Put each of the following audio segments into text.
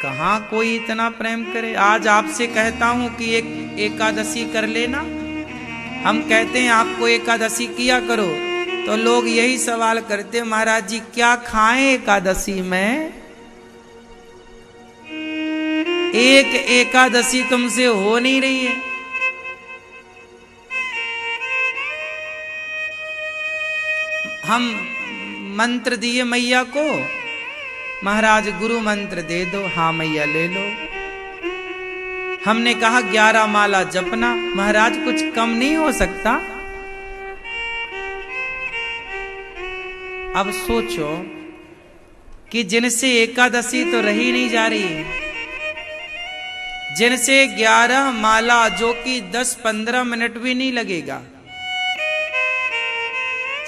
कहाँ कोई इतना प्रेम करे। आज आपसे कहता हूं कि एक एकादशी कर लेना, हम कहते हैं आपको एकादशी किया करो, तो लोग यही सवाल करते, महाराज जी क्या खाएं एकादशी में? एक एकादशी तुमसे हो नहीं रही है। हम मंत्र दिए मैया को, महाराज गुरु मंत्र दे दो, हाँ मैया ले लो। हमने कहा 11 माला जपना, महाराज कुछ कम नहीं हो सकता। अब सोचो कि जिनसे एकादशी तो रही नहीं जा रही है, जिनसे 11 माला जो कि 10-15 मिनट भी नहीं लगेगा,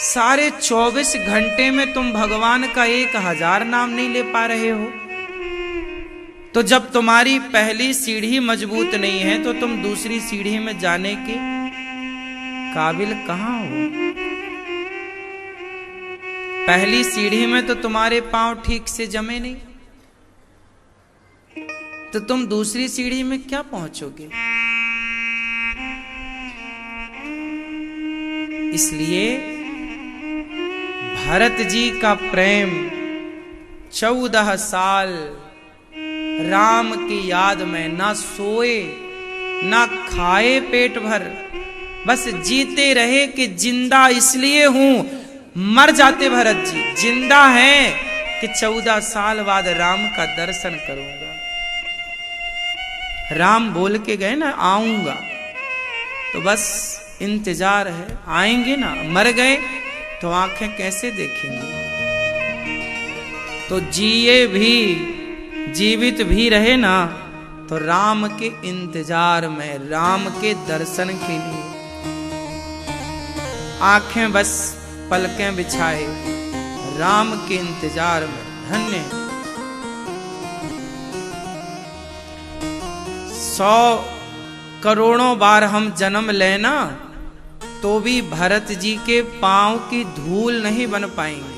सारे 24 घंटे में तुम भगवान का 1000 नाम नहीं ले पा रहे हो, तो जब तुम्हारी पहली सीढ़ी मजबूत नहीं है तो तुम दूसरी सीढ़ी में जाने के काबिल कहां हो। पहली सीढ़ी में तो तुम्हारे पांव ठीक से जमे नहीं, तो तुम दूसरी सीढ़ी में क्या पहुंचोगे। इसलिए भरत जी का प्रेम 14 साल राम की याद में ना सोए ना खाए पेट भर, बस जीते रहे कि जिंदा इसलिए हूं, मर जाते भरत जी, जिंदा हैं कि 14 साल बाद राम का दर्शन करूंगा। राम बोल के गए ना आऊंगा, तो बस इंतजार है, आएंगे ना। मर गए तो आंखें कैसे देखेंगी। तो जिए भी जीवित भी रहे ना तो राम के इंतजार में, राम के दर्शन के लिए आंखें बस पलकें बिछाए राम के इंतजार में। धन्य 100 करोड़ों बार हम जन्म लेना तो भी भरत जी के पांव की धूल नहीं बन पाएंगे।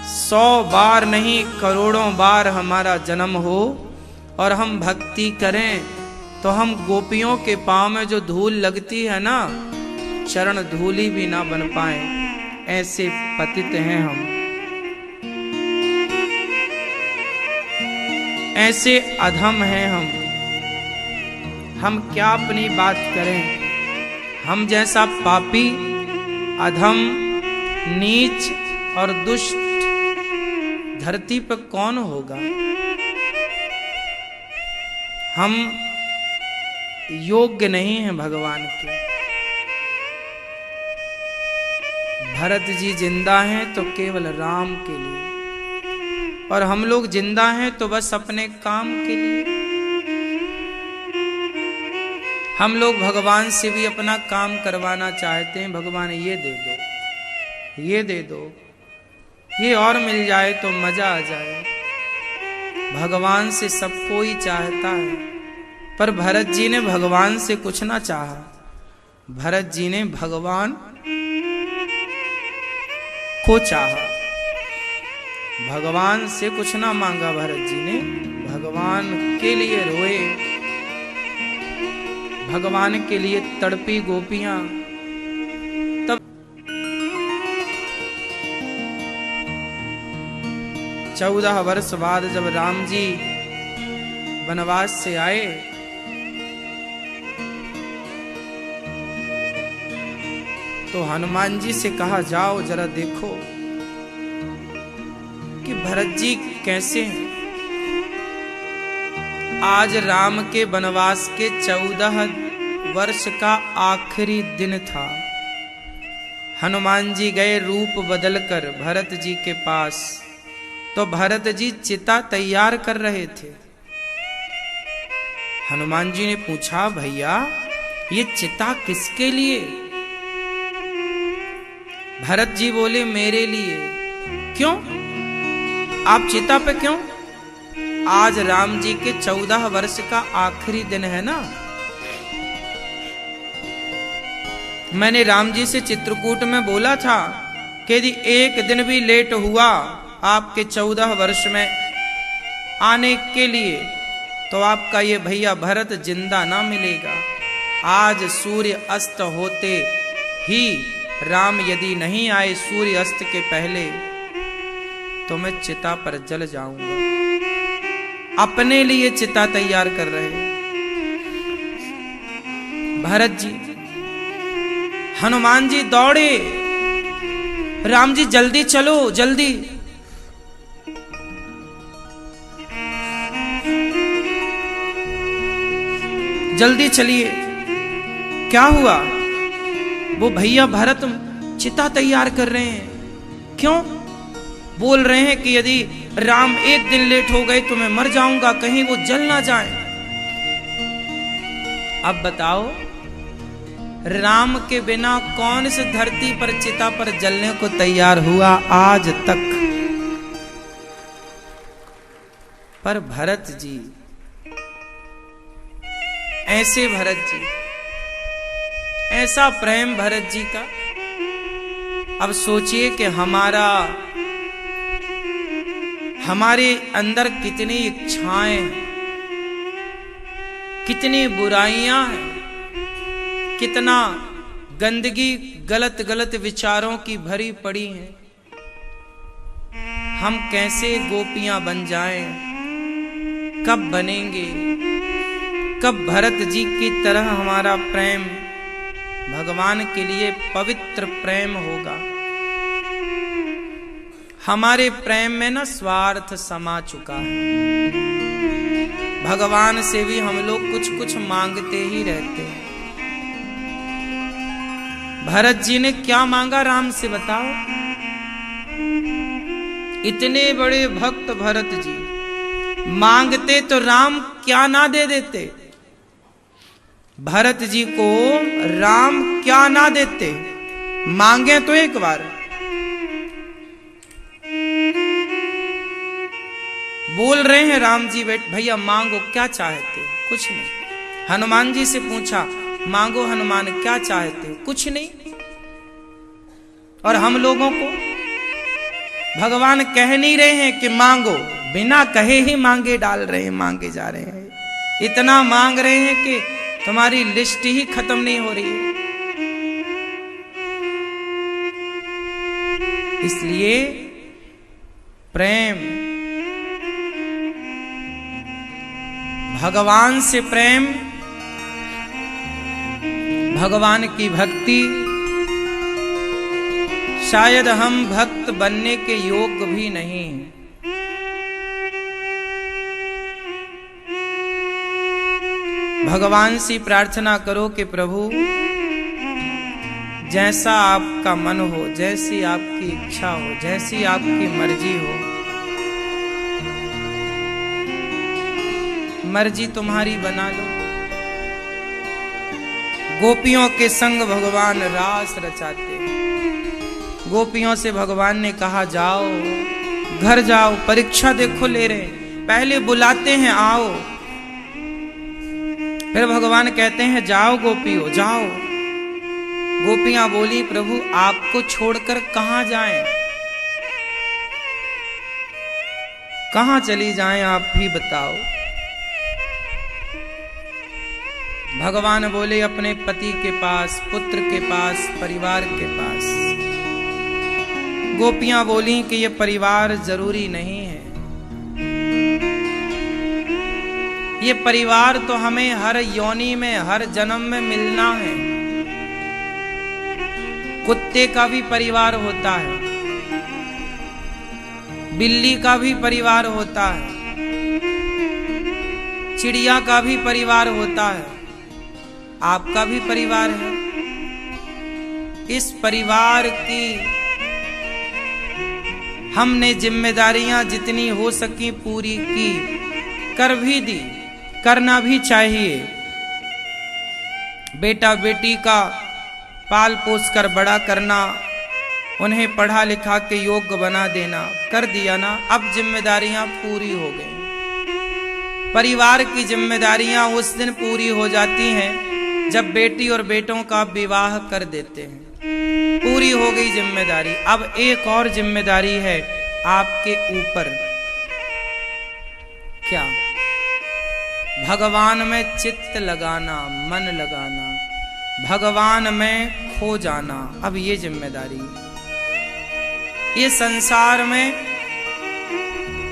100 बार नहीं करोड़ों बार हमारा जन्म हो और हम भक्ति करें तो हम गोपियों के पांव में जो धूल लगती है ना, चरण धूली भी ना बन पाए, ऐसे पतित हैं हम, ऐसे अधम हैं हम क्या अपनी बात करें। हम जैसा पापी, अधम, नीच और दुष्ट धरती पर कौन होगा। हम योग्य नहीं हैं भगवान के। भरत जी जिंदा हैं तो केवल राम के लिए, और हम लोग जिंदा हैं तो बस अपने काम के लिए। हम लोग भगवान से भी अपना काम करवाना चाहते हैं, भगवान ये दे दो, ये दे दो, ये और मिल जाए तो मजा आ जाए। भगवान से सब कोई चाहता है, पर भरत जी ने भगवान से कुछ ना चाहा। भरत जी ने भगवान को चाहा, भगवान से कुछ ना मांगा। भरत जी ने भगवान के लिए रोए, भगवान के लिए तड़पी गोपियां। तब 14 वर्ष बाद जब राम जी वनवास से आए तो हनुमान जी से कहा, जाओ जरा देखो कि भरत जी कैसे हैं। आज राम के वनवास के 14 वर्ष का आखिरी दिन था। हनुमान जी गए रूप बदलकर भरत जी के पास, तो भरत जी चिता तैयार कर रहे थे। हनुमान जी ने पूछा, भैया ये चिता किसके लिए? भरत जी बोले, मेरे लिए। क्यों? आप चिता पे क्यों? आज राम जी के 14 वर्ष का आखिरी दिन है ना। मैंने राम जी से चित्रकूट में बोला था कि यदि एक दिन भी लेट हुआ आपके 14 वर्ष में, आने के लिए, तो आपका ये भैया भरत जिंदा ना मिलेगा। आज सूर्य अस्त होते ही राम यदि नहीं आए सूर्य अस्त के पहले, तो मैं चिता पर जल जाऊंगा। अपने लिए चिता तैयार कर रहे हैं भरत जी। हनुमान जी दौड़े, राम जी जल्दी चलो, जल्दी। जल्दी चलिए। क्या हुआ? वो भैया भरत चिता तैयार कर रहे हैं। क्यों? बोल रहे हैं कि यदि राम एक दिन लेट हो गए तो मैं मर जाऊंगा, कहीं वो जल ना जाए। अब बताओ, राम के बिना कौन से धरती पर चिता पर जलने को तैयार हुआ आज तक? पर भरत जी, ऐसे भरत जी, ऐसा प्रेम भरत जी का। अब सोचिए कि हमारे अंदर कितनी इच्छाएं हैं, कितनी बुराइयां हैं, कितना गंदगी, गलत गलत विचारों की भरी पड़ी हैं। हम कैसे गोपियां बन जाएं? कब बनेंगे? कब भरत जी की तरह हमारा प्रेम भगवान के लिए पवित्र प्रेम होगा? हमारे प्रेम में ना स्वार्थ समा चुका है। भगवान से भी हम लोग कुछ कुछ मांगते ही रहते हैं। भरत जी ने क्या मांगा राम से, बताओ? इतने बड़े भक्त भरत जी, मांगते तो राम क्या ना दे देते? भरत जी को राम क्या ना देते? मांगे तो एक बार। बोल रहे हैं राम जी, बेट भैया मांगो, क्या चाहते? कुछ नहीं। हनुमान जी से पूछा, मांगो हनुमान, क्या चाहते? कुछ नहीं। और हम लोगों को भगवान कह नहीं रहे हैं कि मांगो, बिना कहे ही मांगे डाल रहे हैं, मांगे जा रहे हैं। इतना मांग रहे हैं कि तुम्हारी लिस्ट ही खत्म नहीं हो रही है। इसलिए प्रेम, भगवान से प्रेम, भगवान की भक्ति, शायद हम भक्त बनने के योग्य भी नहीं हैं। भगवान से प्रार्थना करो कि प्रभु जैसा आपका मन हो, जैसी आपकी इच्छा हो, जैसी आपकी मर्जी हो, मर्जी तुम्हारी बना लो। गोपियों के संग भगवान रास रचाते। गोपियों से भगवान ने कहा जाओ, घर जाओ, परीक्षा देखो ले रहे। पहले बुलाते हैं आओ, फिर भगवान कहते हैं जाओ गोपियों जाओ। गोपियां बोली प्रभु आपको छोड़कर कहां जाएं? कहां चली जाएं आप ही बताओ। भगवान बोले अपने पति के पास, पुत्र के पास, परिवार के पास। गोपियां बोली कि ये परिवार जरूरी नहीं है, ये परिवार तो हमें हर योनि में, हर जन्म में मिलना है। कुत्ते का भी परिवार होता है, बिल्ली का भी परिवार होता है, चिड़िया का भी परिवार होता है, आपका भी परिवार है। इस परिवार की हमने जिम्मेदारियां जितनी हो सकी पूरी की, कर भी दी, करना भी चाहिए। बेटा बेटी का पाल पोस कर बड़ा करना, उन्हें पढ़ा लिखा के योग्य बना देना, कर दिया ना। अब जिम्मेदारियां पूरी हो गई। परिवार की जिम्मेदारियां उस दिन पूरी हो जाती हैं जब बेटी और बेटों का विवाह कर देते हैं। पूरी हो गई जिम्मेदारी। अब एक और जिम्मेदारी है आपके ऊपर। भगवान में चित्त लगाना, मन लगाना, भगवान में खो जाना। अब ये जिम्मेदारी, ये संसार में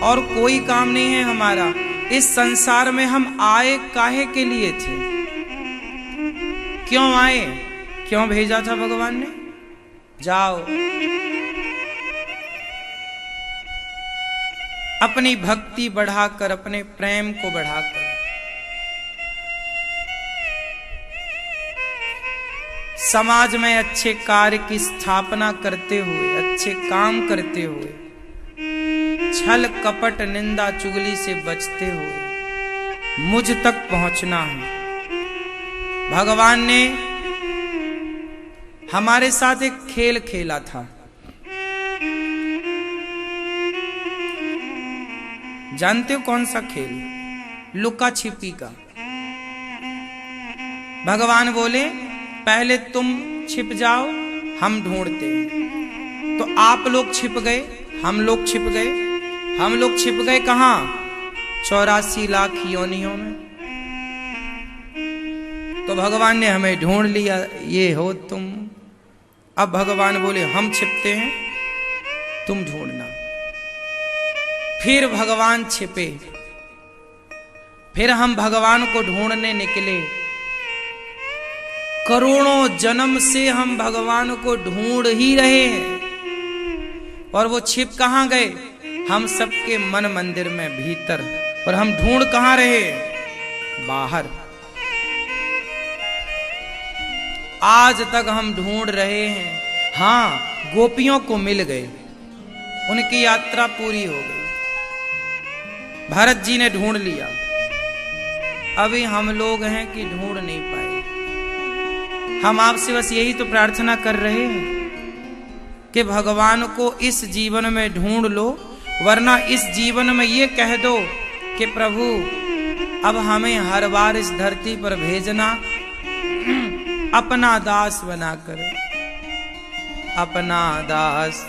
और कोई काम नहीं है हमारा। इस संसार में हम आए काहे के लिए थे, क्यों आए, क्यों भेजा था भगवान ने? जाओ अपनी भक्ति बढ़ाकर, अपने प्रेम को बढ़ाकर समाज में अच्छे कार्य की स्थापना करते हुए, अच्छे काम करते हुए, छल कपट निंदा चुगली से बचते हुए मुझ तक पहुंचना है। भगवान ने हमारे साथ एक खेल खेला था। जानते हो कौन सा खेल? लुका छिपी का। भगवान बोले पहले तुम छिप जाओ, हम ढूंढते हैं। तो आप लोग छिप गए, हम लोग छिप गए। हम लोग छिप गए कहां? 84 लाख योनियों में। तो भगवान ने हमें ढूंढ लिया, ये हो तुम। अब भगवान बोले हम छिपते हैं, तुम ढूंढना। फिर भगवान छिपे, फिर हम भगवान को ढूंढने निकले। करोड़ों जन्म से हम भगवान को ढूंढ ही रहे हैं। और वो छिप कहां गए? हम सबके मन मंदिर में भीतर। और हम ढूंढ कहां रहे? बाहर। आज तक हम ढूंढ रहे हैं। हां, गोपियों को मिल गए, उनकी यात्रा पूरी हो गई, भरत जी ने ढूंढ लिया। अभी हम लोग हैं कि ढूंढ नहीं पाए। हम आपसे बस यही तो प्रार्थना कर रहे हैं कि भगवान को इस जीवन में ढूंढ लो, वरना इस जीवन में ये कह दो कि प्रभु अब हमें हर बार इस धरती पर भेजना अपना दास बनाकर, अपना दास